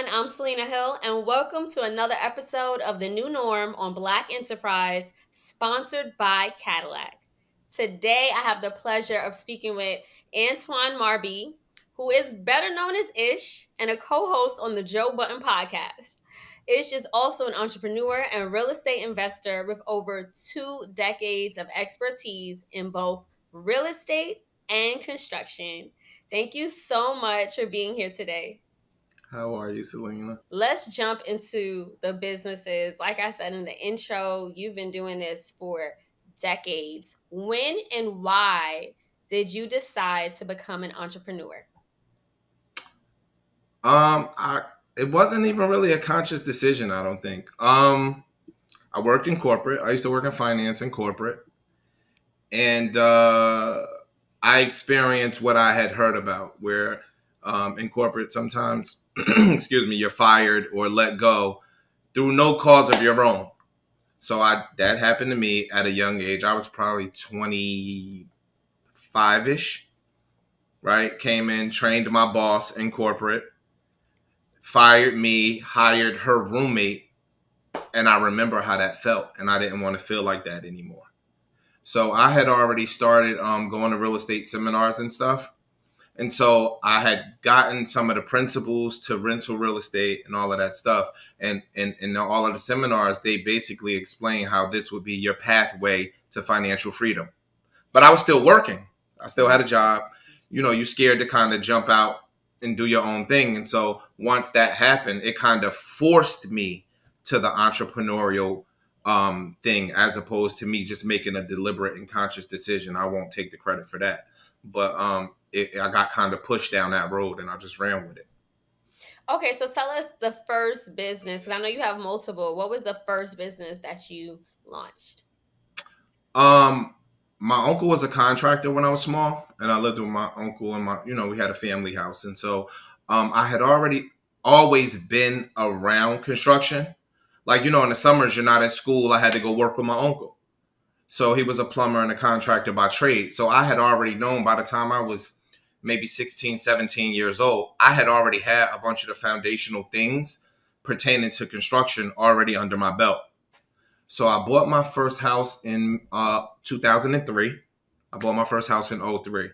everyone. I'm Selena Hill, and welcome to another episode of The New Norm on Black Enterprise, sponsored by Cadillac. Today, I have the pleasure of speaking with Antwan Marby, who is better known as Ish and a co host on the Joe Budden Podcast. Ish is also an entrepreneur and real estate investor with over 2 decades of expertise in both real estate and construction. Thank you so much for being here today. How are you, Selena? Let's jump into the businesses. Like I said in the intro, you've been doing this for decades. When and why did you decide to become an entrepreneur? It wasn't even really a conscious decision, I don't think. I worked in corporate. I used to work in finance and corporate, and I experienced what I had heard about, where in corporate sometimes, excuse me, you're fired or let go through no cause of your own. So that happened to me at a young age. I was probably 25-ish, right? Came in, trained my boss in corporate, fired me, hired her roommate, and I remember how that felt, and I didn't want to feel like that anymore. So I had already started going to real estate seminars and stuff. And so I had gotten some of the principles to rental real estate and all of that stuff. And in all of the seminars, they basically explain how this would be your pathway to financial freedom. But I was still working. I still had a job. You know, you're scared to kind of jump out and do your own thing. And so once that happened, it kind of forced me to the entrepreneurial thing, as opposed to me just making a deliberate and conscious decision. I won't take the credit for that. But I got kind of pushed down that road and I just ran with it. Okay, so tell us the first business, because I know you have multiple. What was the first business that you launched? My uncle was a contractor when I was small, and I lived with my uncle and we had a family house. And so I had always been around construction. Like, in the summers, you're not at school. I had to go work with my uncle. So he was a plumber and a contractor by trade. So I had already known by the time I was maybe 16, 17 years old, I had already had a bunch of the foundational things pertaining to construction already under my belt. So I bought my first house in 2003. I bought my first house in 2003.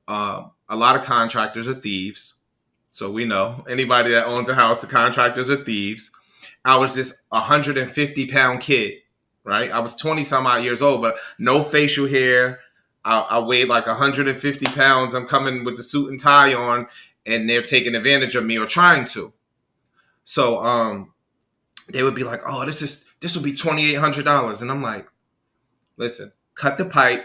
A lot of contractors are thieves. So we know anybody that owns a house, the contractors are thieves. I was this 150-pound kid, right? I was 20 some odd years old, but no facial hair. I weighed like 150 pounds. I'm coming with the suit and tie on, and they're taking advantage of me or trying to. So they would be like, "Oh, this will be $2,800," and I'm like, "Listen, cut the pipe,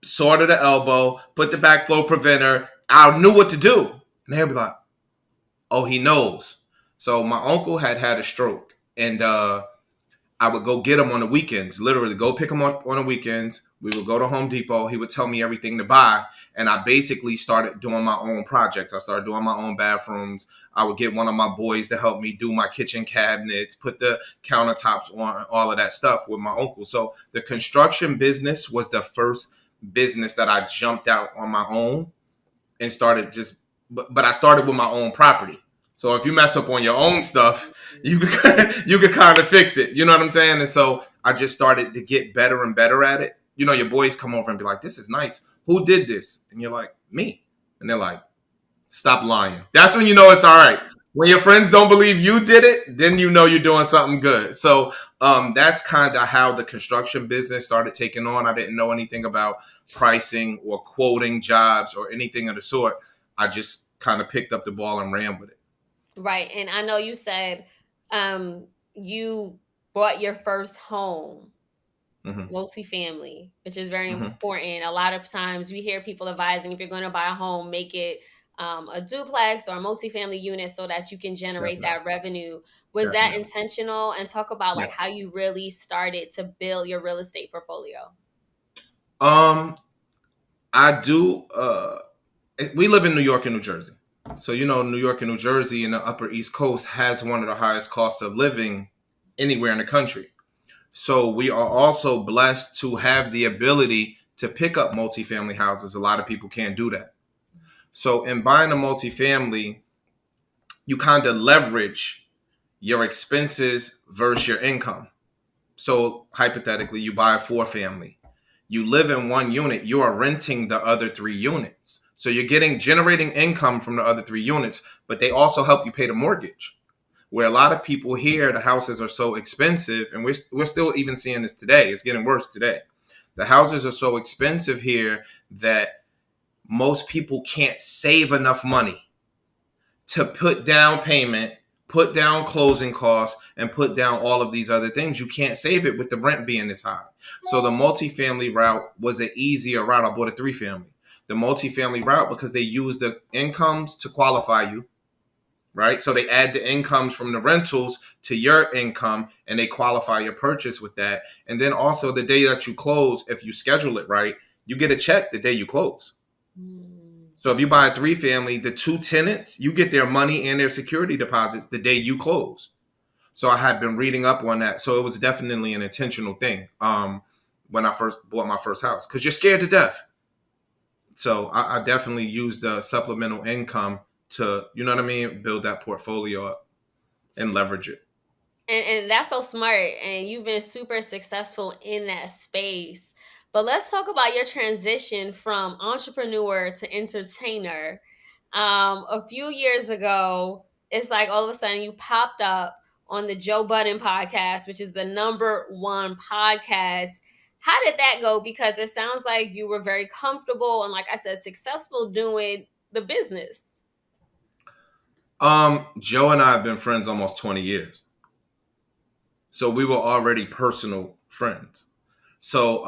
solder the elbow, put the backflow preventer." I knew what to do, and they'd be like, "Oh, he knows." So my uncle had a stroke, and I would go get him on the weekends, literally go pick him up on the weekends. We would go to Home Depot. He would tell me everything to buy. And I basically started doing my own projects. I started doing my own bathrooms. I would get one of my boys to help me do my kitchen cabinets, put the countertops on, all of that stuff with my uncle. So the construction business was the first business that I jumped out on my own and started but I started with my own property. So if you mess up on your own stuff, you could kind of fix it. You know what I'm saying? And so I just started to get better and better at it. Your boys come over and be like, "This is nice. Who did this?" And you're like, "Me." And they're like, "Stop lying." That's when you know it's all right. When your friends don't believe you did it, then you know you're doing something good. So that's kind of how the construction business started taking on. I didn't know anything about pricing or quoting jobs or anything of the sort. I just kind of picked up the ball and ran with it. Right. And I know you said you bought your first home, multifamily, which is very important. A lot of times we hear people advising, if you're going to buy a home, make it a duplex or a multifamily unit so that you can generate that revenue. Was that intentional? And talk about like how you really started to build your real estate portfolio. I do. We live in New York and New Jersey. So, New York and New Jersey and the Upper East Coast has one of the highest costs of living anywhere in the country. So we are also blessed to have the ability to pick up multifamily houses. A lot of people can't do that. So in buying a multifamily, you kind of leverage your expenses versus your income. So hypothetically, you buy a 4-family. You live in one unit, you are renting the other 3 units. So you're generating income from the other 3 units, but they also help you pay the mortgage. Where a lot of people here, the houses are so expensive, and we're still even seeing this today. It's getting worse today. The houses are so expensive here that most people can't save enough money to put down payment, put down closing costs, and put down all of these other things. You can't save it with the rent being this high. So the multifamily route was an easier route. I bought a 3-family. The multifamily route, because they use the incomes to qualify you, right? So they add the incomes from the rentals to your income, and they qualify your purchase with that. And then also the day that you close, if you schedule it right, you get a check the day you close. So if you buy a 3-family, the 2 tenants, you get their money and their security deposits the day you close. So I had been reading up on that. So it was definitely an intentional thing when I first bought my first house, because you're scared to death. So I definitely used the supplemental income to, you know what I mean, build that portfolio up and leverage it. And that's so smart. And you've been super successful in that space. But let's talk about your transition from entrepreneur to entertainer. A few years ago, it's like all of a sudden you popped up on the Joe Budden Podcast, which is the #1 podcast. How did that go? Because it sounds like you were very comfortable and, like I said, successful doing the business. Joe and I have been friends almost 20 years. So we were already personal friends. So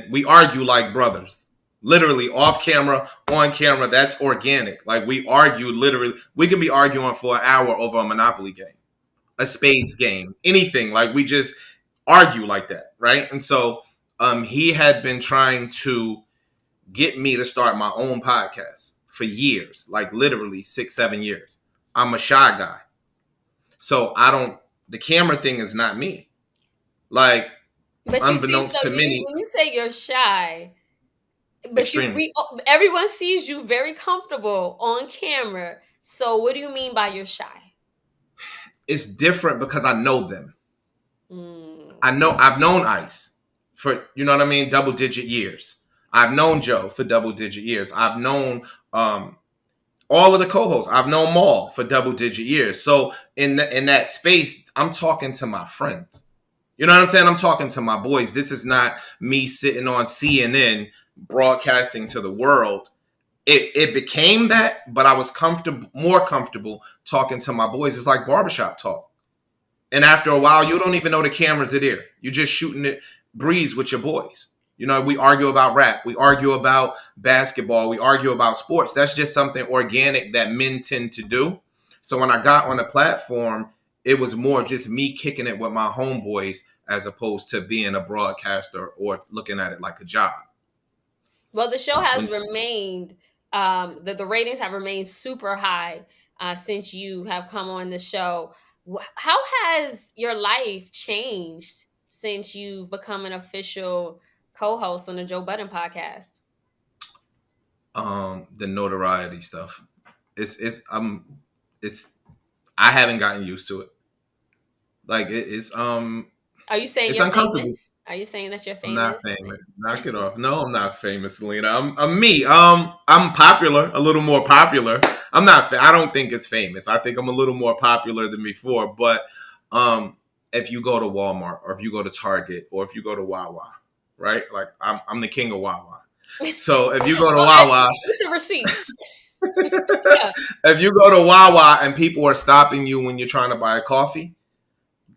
we argue like brothers, literally off camera, on camera. That's organic. Like we argue literally. We can be arguing for an hour over a Monopoly game, a spades game, anything. Like we just argue like that, right? And so he had been trying to get me to start my own podcast for years, like literally 6-7 years. I'm a shy guy. So the camera thing is not me. Like, but unbeknownst to many. When you say you're shy, but everyone sees you very comfortable on camera. So what do you mean by you're shy? It's different because I know them. I've known Ice for, you know what I mean, double-digit years. I've known Joe for double-digit years. I've known all of the co-hosts. I've known Maul for double-digit years. So in that space, I'm talking to my friends. You know what I'm saying? I'm talking to my boys. This is not me sitting on CNN broadcasting to the world. It became that, but I was more comfortable talking to my boys. It's like barbershop talk. And after a while, you don't even know the cameras are there. You're just shooting it breeze with your boys. You know, we argue about rap. We argue about basketball. We argue about sports. That's just something organic that men tend to do. So when I got on the platform, it was more just me kicking it with my homeboys as opposed to being a broadcaster or looking at it like a job. Well, the show has remained, the ratings have remained super high since you have come on the show. How has your life changed since you've become an official co-host on the Joe Budden Podcast? The notoriety stuff. I haven't gotten used to it. Like it's Are you saying you're famous? Are you saying that you're famous? I'm not famous. Knock it off. No, I'm not famous, Selena. I'm me. I'm popular, a little more popular. I'm not. I don't think it's famous. I think I'm a little more popular than before. But if you go to Walmart or if you go to Target or if you go to Wawa, right? Like I'm the king of Wawa. So if you go to Wawa, the receipts. Yeah. If you go to Wawa and people are stopping you when you're trying to buy a coffee,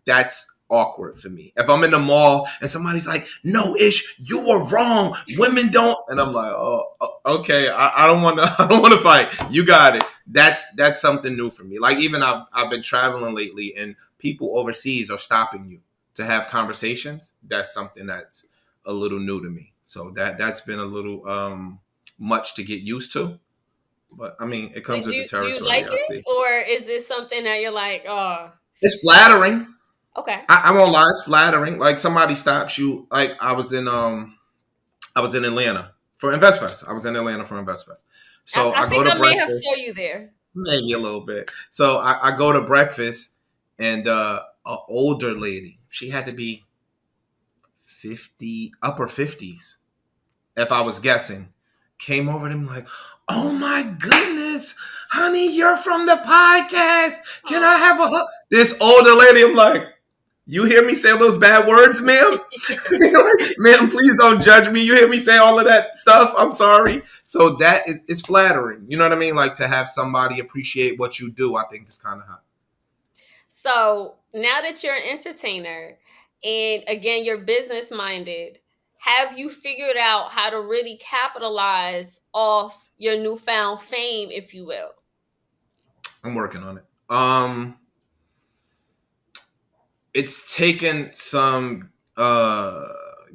that's awkward for me. If I'm in the mall and somebody's like, "No, Ish, you were wrong. Women don't," and I'm like, "Oh, okay. I don't want to fight. You got it." That's something new for me. Like even I've been traveling lately, and people overseas are stopping you to have conversations. That's something that's a little new to me. So that's been a little much to get used to. But I mean, it comes with the territory. Do you like it, or is this something that you're like, oh? It's flattering. Okay. I won't lie, it's flattering. Like somebody stops you. Like I was in Atlanta for InvestFest. So I go to breakfast. I may have saw you there. maybe a little bit. So I go to breakfast, and an older lady, she had to be 50, upper 50s, if I was guessing, came over to me like, "Oh my goodness, honey, you're from the podcast. Can I Oh. have a hug?" This older lady, I'm like, "You hear me say those bad words, ma'am? Ma'am, please don't judge me. You hear me say all of that stuff. I'm sorry." So that is flattering. You know what I mean? Like, to have somebody appreciate what you do, I think is kind of hot. So now that you're an entertainer and again, you're business minded, have you figured out how to really capitalize off your newfound fame, if you will? I'm working on it. It's taken some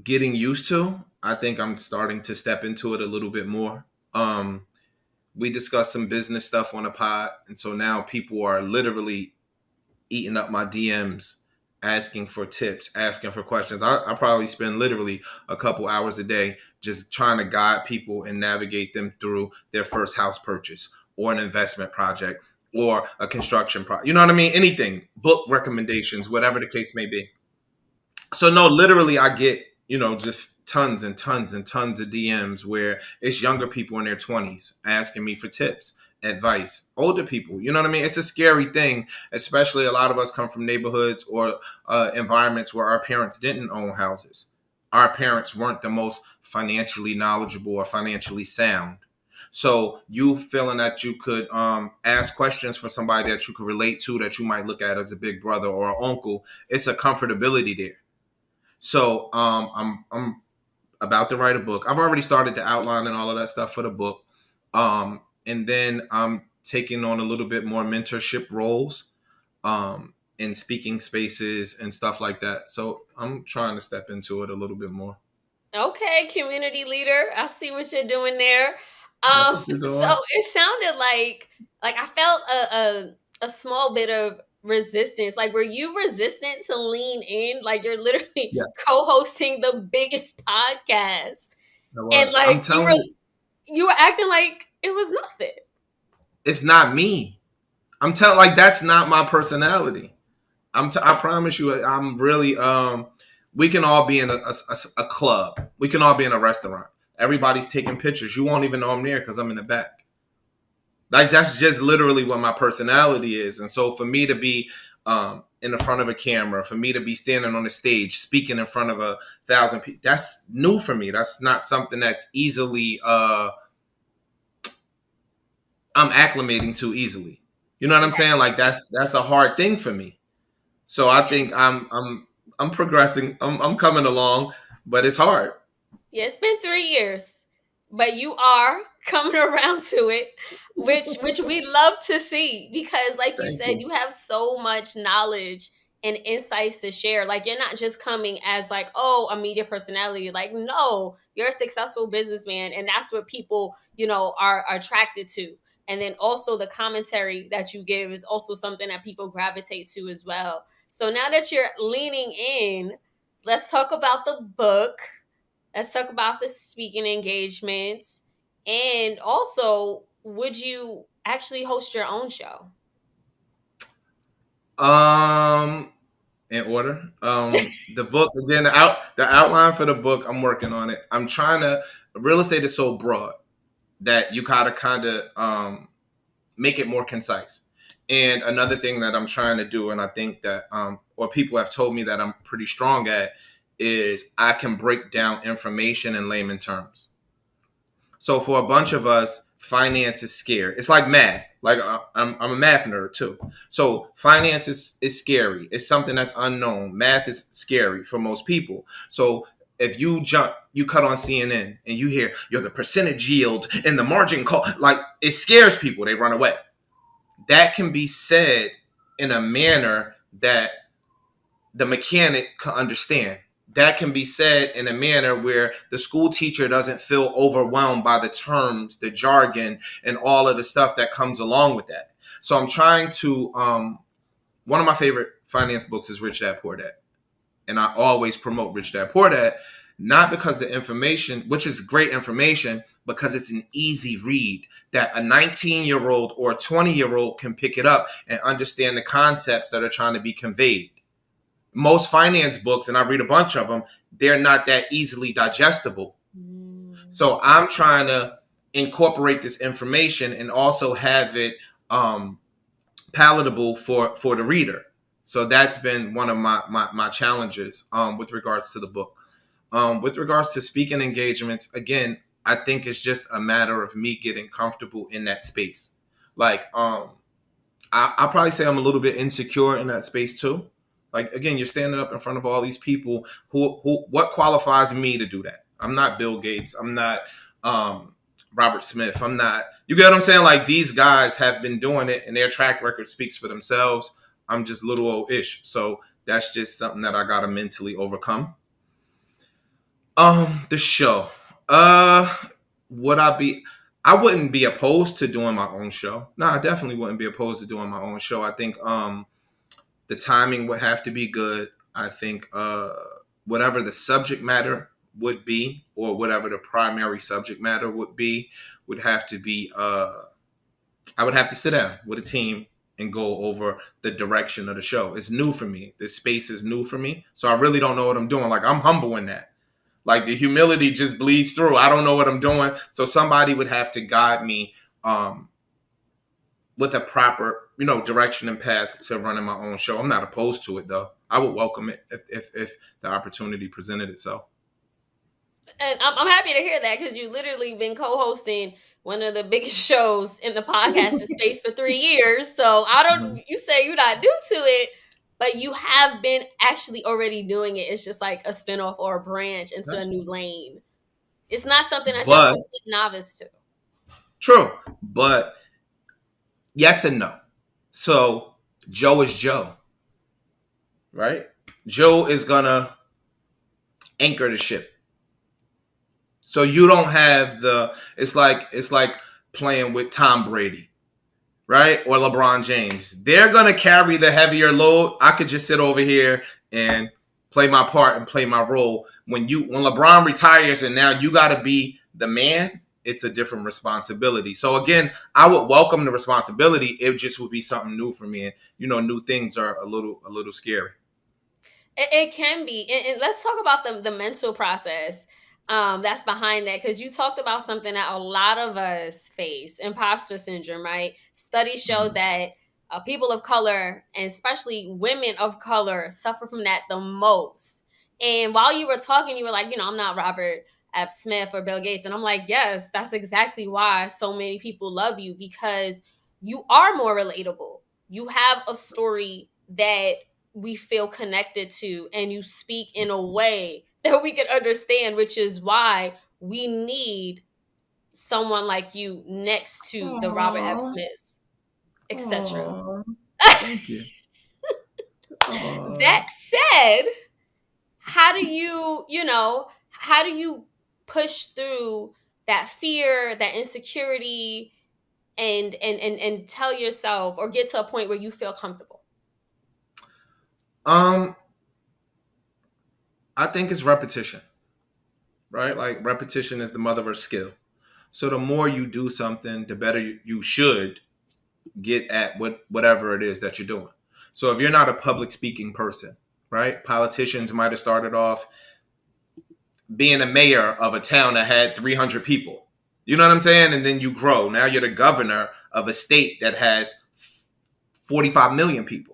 getting used to. I think I'm starting to step into it a little bit more. We discussed some business stuff on a pod, and so now people are literally eating up my DMs, asking for tips, asking for questions. I probably spend literally a couple hours a day just trying to guide people and navigate them through their first house purchase or an investment project or a construction project. You know what I mean? Anything, book recommendations, whatever the case may be. So no, literally I get, just tons and tons and tons of DMs where it's younger people in their 20s asking me for tips, advice, older people. You know what I mean? It's a scary thing, especially a lot of us come from neighborhoods or environments where our parents didn't own houses. Our parents weren't the most financially knowledgeable or financially sound. So you feeling that you could ask questions for somebody that you could relate to, that you might look at as a big brother or an uncle, it's a comfortability there. So I'm about to write a book. I've already started the outline and all of that stuff for the book. And then I'm taking on a little bit more mentorship roles in speaking spaces and stuff like that. So I'm trying to step into it a little bit more. Okay, community leader. I see what you're doing there. That's what you're So doing. it sounded like I felt a small bit of resistance. Like, were you resistant to lean in? Like, you're literally Yes, co-hosting the biggest podcast, I and was. I'm like telling you, you were acting like it was nothing. it's not me. I'm telling, like, that's not my personality. I promise you, I'm really. We can all be in a club. We can all be in a restaurant. Everybody's taking pictures. You won't even know I'm there because I'm in the back. Like, that's just literally what my personality is. And so for me to be in the front of a camera, for me to be standing on the stage speaking in front of 1,000 people, that's new for me. That's not something that's easily I'm acclimating to easily. You know what I'm saying? Like, that's a hard thing for me. So I Yeah. think I'm progressing. I'm coming along, but it's hard. Yeah, it's been 3 years, but you are coming around to it, which we love to see because, like you Thank said, you. you have so much knowledge and insights to share. Like, you're not just coming as like, oh, a media personality. Like, no, you're a successful businessman, and that's what people, are attracted to. And then also the commentary that you give is also something that people gravitate to as well. So now that you're leaning in, let's talk about the book. Let's talk about the speaking engagements. And also, would you actually host your own show? Um, in order. The book again, the outline for the book. I'm working on it. I'm trying to. Real estate is so broad that you gotta kind of make it more concise. And another thing that I'm trying to do, and I think that or people have told me that I'm pretty strong at, is I can break down information in layman terms. So for a bunch of us, finance is scary. It's like math. Like I'm a math nerd too. So finance is scary. It's something that's unknown. Math is scary for most people. So if you cut on CNN and you hear you're the percentage yield and the margin call, like, it scares people. They run away. That can be said in a manner that the mechanic can understand. That can be said in a manner where the school teacher doesn't feel overwhelmed by the terms, the jargon, and all of the stuff that comes along with that. So I'm trying to. One of my favorite finance books is Rich Dad Poor Dad, and I always promote Rich Dad Poor Dad, not because the information, which is great information, because it's an easy read that a 19-year-old or a 20-year-old can pick it up and understand the concepts that are trying to be conveyed. Most finance books, and I read a bunch of them, they're not that easily digestible. So I'm trying to incorporate this information and also have it palatable for the reader. So that's been one of my challenges with regards to the book. With regards to speaking engagements, again, I think it's just a matter of me getting comfortable in that space. Like, I'll probably say I'm a little bit insecure in that space too. Like, again, you're standing up in front of all these people who what qualifies me to do that? I'm not Bill Gates. I'm not Robert Smith. I'm not, you get what I'm saying? Like, these guys have been doing it and their track record speaks for themselves. I'm just little old ish. So that's just something that I got to mentally overcome. The show. Would I be, I wouldn't be opposed to doing my own show. No, I definitely wouldn't be opposed to doing my own show. I think the timing would have to be good. I think whatever the subject matter would be, or whatever the primary subject matter would be, would have to be I would have to sit down with a team and go over the direction of the show. It's new for me. This space is new for me. So I really don't know what I'm doing. Like, I'm humble in that. Like, the humility just bleeds through. I don't know what I'm doing. So somebody would have to guide me with a proper, direction and path to running my own show. I'm not opposed to it, though. I would welcome it if the opportunity presented itself. And I'm happy to hear that, because you literally been co-hosting one of the biggest shows in the podcasting space for 3 years. So you say you're not new to it, but you have been actually already doing it. It's just like a spinoff or a branch into a new lane. It's not something that you're a complete novice to. True, but yes and no. So Joe is Joe, right? Joe is gonna anchor the ship. So you don't have it's like playing with Tom Brady, right? Or LeBron James. They're going to carry the heavier load. I could just sit over here and play my part and play my role. When LeBron retires and now you got to be the man, it's a different responsibility. So again, I would welcome the responsibility. It just would be something new for me. And, new things are a little scary. It can be. And let's talk about the mental process that's behind that, because you talked about something that a lot of us face: imposter syndrome, right? Studies show that people of color, and especially women of color, suffer from that the most. And while you were talking, you were like, I'm not Robert F. Smith or Bill Gates. And I'm like, yes, that's exactly why so many people love you, because you are more relatable. You have a story that we feel connected to, and you speak in a way that we can understand, which is why we need someone like you next to the Robert F. Smiths, etc. Thank you. That said, how do you push through that fear, that insecurity, and tell yourself, or get to a point where you feel comfortable? I think it's repetition, right? Like, repetition is the mother of skill. So the more you do something, the better you should get at whatever it is that you're doing. So if you're not a public speaking person, right? Politicians might have started off being a mayor of a town that had 300 people. You know what I'm saying? And then you grow. Now you're the governor of a state that has 45 million people.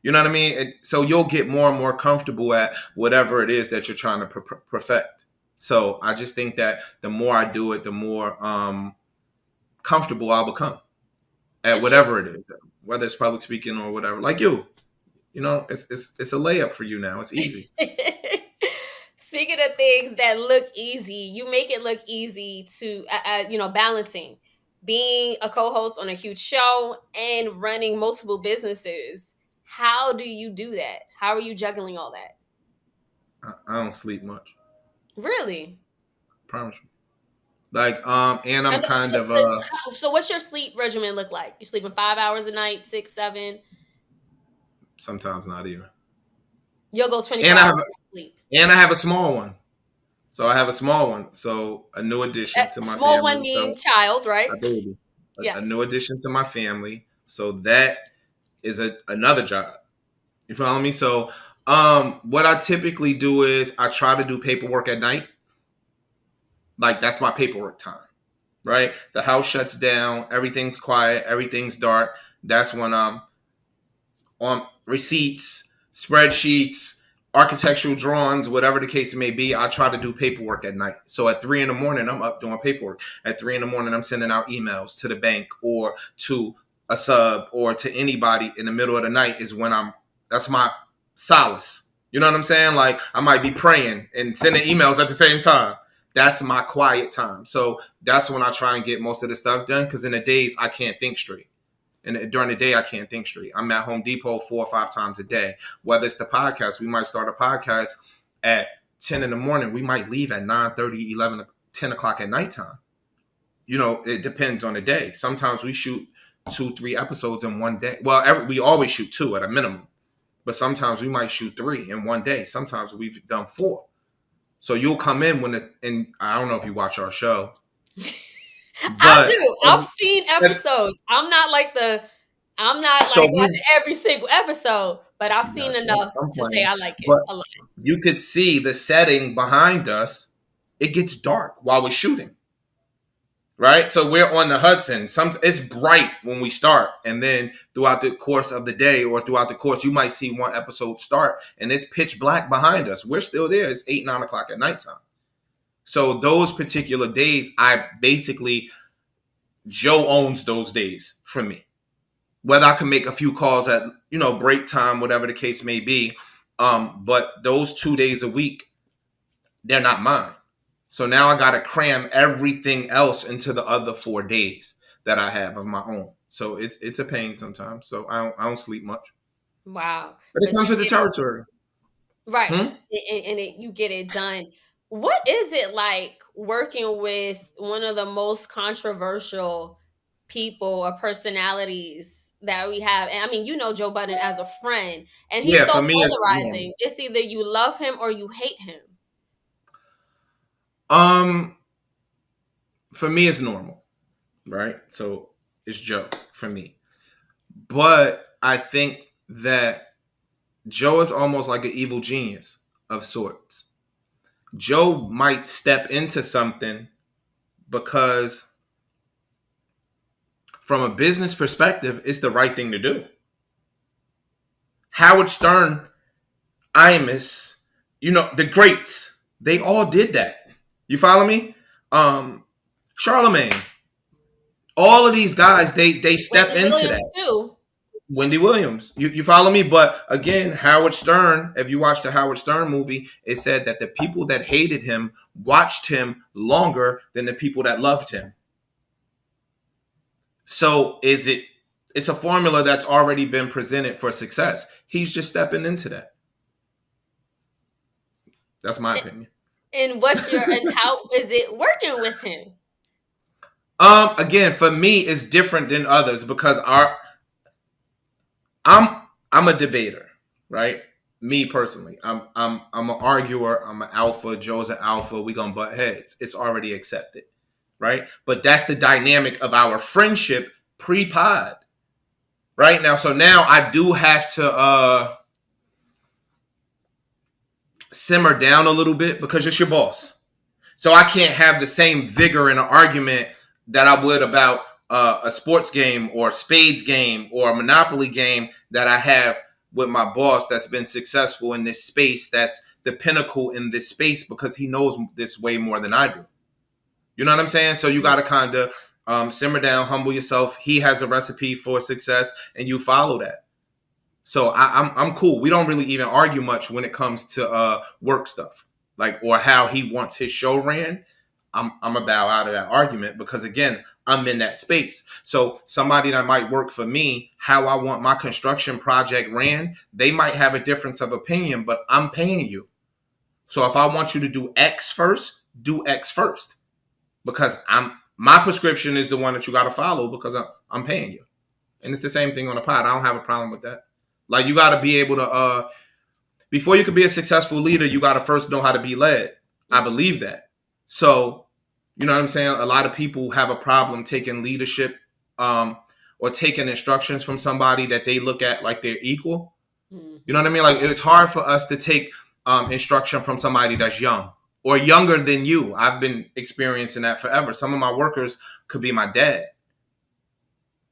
You know what I mean? And so you'll get more and more comfortable at whatever it is that you're trying to perfect. So I just think that the more I do it, the more comfortable I'll become at whatever it is, whether it's public speaking or whatever. Like you, it's a layup for you now. It's easy. Speaking of things that look easy, you make it look easy to, balancing being a co-host on a huge show and running multiple businesses. How do you do that? How are you juggling all that? I don't sleep much. Really? Promise you. Like, and I'm kind of So what's your sleep regimen look like? You sleeping 5 hours a night, 6, 7? Sometimes not even. You'll go 24 hours of sleep. And I have a small one. So I have a small one. So a new addition to my Small one family. mean So child, right? a baby, a Yes. new addition to my family. So that is another job. You follow me? So what I typically do is I try to do paperwork at night. Like that's my paperwork time, right? The house shuts down, everything's quiet, everything's dark. That's when I'm on receipts, spreadsheets, architectural drawings, whatever the case may be. I try to do paperwork at night. So at 3 in the morning, I'm up doing paperwork. At 3 in the morning, I'm sending out emails to the bank or to a sub or to anybody in the middle of the night is when that's my solace. You know what I'm saying? Like I might be praying and sending emails at the same time. That's my quiet time. So that's when I try and get most of the stuff done because in the days I can't think straight. And during the day, I can't think straight. I'm at Home Depot 4 or 5 times a day. Whether it's the podcast, we might start a podcast at 10 in the morning. We might leave at 9:30, 11, 10 o'clock at nighttime. You know, it depends on the day. Sometimes we shoot 2, 3 episodes in one day. Well, we always shoot 2 at a minimum. But sometimes we might shoot 3 in one day. Sometimes we've done 4. So you'll come in and I don't know if you watch our show. I do. I've seen episodes. I'm not like so watching every single episode, but I've seen enough to say I like it but a lot. you could see the setting behind us. It gets dark while we're shooting, right? So we're on the Hudson. It's bright when we start, and then throughout the course of the day or throughout the course, you might see one episode start, and it's pitch black behind us. We're still there. It's 8, 9 o'clock at nighttime. So those particular days, Joe owns those days for me. Whether I can make a few calls at, break time, whatever the case may be. But those 2 days a week, they're not mine. So now I got to cram everything else into the other 4 days that I have of my own. So it's a pain sometimes. So I don't sleep much. Wow. But it comes with the territory. Right. And you get it done. What is it like working with one of the most controversial people or personalities that we have? And I mean, Joe Budden as a friend, and he's so for me, polarizing. It's either you love him or you hate him. For me, it's normal, right? So it's Joe for me. But I think that Joe is almost like an evil genius of sorts. Joe might step into something because from a business perspective, it's the right thing to do. Howard Stern, Imus, the greats, they all did that. You follow me? Charlemagne, all of these guys, they step Wendy into Williams that. Too. Wendy Williams, you follow me? But again, Howard Stern, if you watch the Howard Stern movie, it said that the people that hated him watched him longer than the people that loved him. So it's a formula that's already been presented for success. He's just stepping into that. That's my opinion. And how is it working with him? Again, for me, it's different than others because I'm a debater, right? Me personally, I'm an arguer. I'm an alpha. Joe's an alpha. We gonna butt heads. It's already accepted, right? But that's the dynamic of our friendship pre-pod, right? Now, so now I do have to simmer down a little bit because it's your boss. So I can't have the same vigor in an argument that I would about a sports game or a spades game or a Monopoly game that I have with my boss that's been successful in this space, that's the pinnacle in this space because he knows this way more than I do. You know what I'm saying? So you got to kind of simmer down, humble yourself. He has a recipe for success and you follow that. So I'm cool. We don't really even argue much when it comes to work stuff, or how he wants his show ran. I'm a bow out of that argument because again, I'm in that space. So somebody that might work for me, how I want my construction project ran, they might have a difference of opinion, but I'm paying you. So if I want you to do X first, do X first because my prescription is the one that you got to follow because I'm paying you. And it's the same thing on the pod. I don't have a problem with that. Like you got to be able to, before you can be a successful leader, you got to first know how to be led. I believe that. So, you know what I'm saying? A lot of people have a problem taking leadership um, or taking instructions from somebody that they look at like they're equal. You know what I mean? Like it's hard for us to take instruction from somebody that's young or younger than you. I've been experiencing that forever. Some of my workers could be my dad.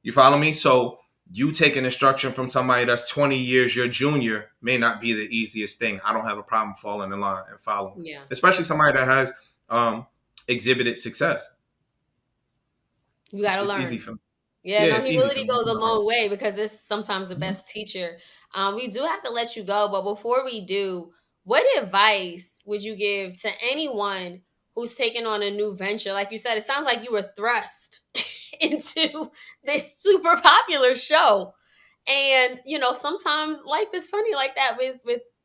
You follow me? So you taking instruction from somebody that's 20 years your junior may not be the easiest thing. I don't have a problem falling in line and following, Yeah. especially somebody that has exhibited success. You got to It's learn. easy for me. Yeah, Yeah, no, it's easy for humility me. goes a long way because it's sometimes the Mhm. best teacher. We do have to let you go, but before we do, what advice would you give to anyone who's taking on a new venture? Like you said, it sounds like you were thrust into this super popular show. And, sometimes life is funny like that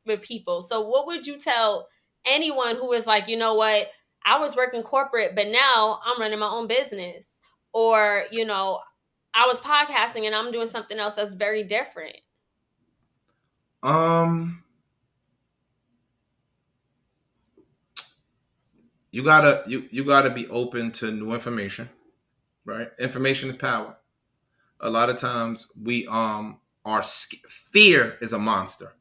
with people. So what would you tell anyone who is like, you know what, I was working corporate, but now I'm running my own business? Or, I was podcasting and I'm doing something else that's very different. Um, you gotta be open to new information, right? Information is power. A lot of times we fear is a monster.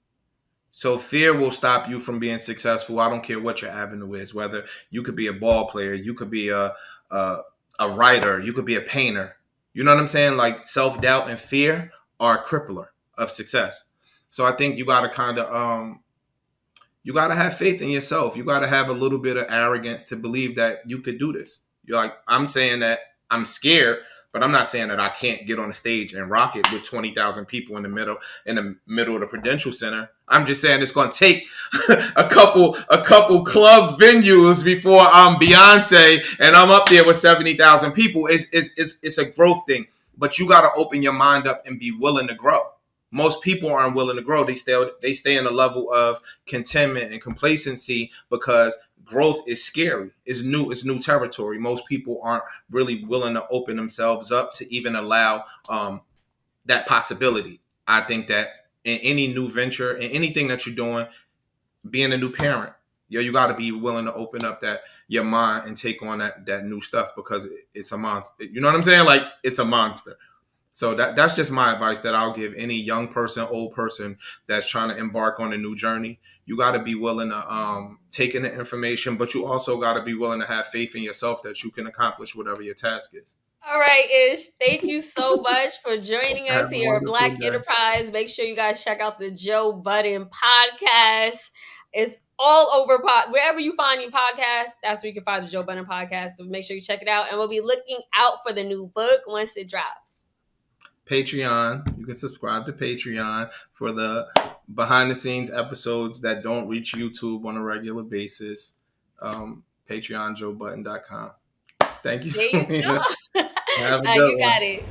So fear will stop you from being successful. I don't care what your avenue is, whether you could be a ball player, you could be a, a writer, you could be a painter. You know what I'm saying? Like self-doubt and fear are a crippler of success. So I think you gotta have faith in yourself. You gotta have a little bit of arrogance to believe that you could do this. You're like, I'm saying that I'm scared, but I'm not saying that I can't get on the stage and rock it with 20,000 people in the middle of the Prudential Center. I'm just saying it's going to take a couple club venues before I'm Beyonce and I'm up there with 70,000 people. It's a growth thing, but you got to open your mind up and be willing to grow. Most people aren't willing to grow. They stay in a level of contentment and complacency because growth is scary. It's new territory. Most people aren't really willing to open themselves up to even allow that possibility. I think that in any new venture, in anything that you're doing, being a new parent, you got to be willing to open up that your mind and take on that new stuff because it's a monster. You know what I'm saying? Like it's a monster. So that's just my advice that I'll give any young person, old person that's trying to embark on a new journey. You got to be willing to take in the information, but you also got to be willing to have faith in yourself that you can accomplish whatever your task is. All right, Ish. Thank you so much for joining us Have a here at wonderful Black day. Enterprise. Make sure you guys check out the Joe Budden Podcast. It's all over wherever you find your podcast. That's where you can find the Joe Budden Podcast. So make sure you check it out, and we'll be looking out for the new book once it drops. Patreon. You can subscribe to Patreon for the behind the scenes episodes that don't reach YouTube on a regular basis. Patreon, JoeButon.com. Thank you, There you Selena. go. Have a good You one. got it.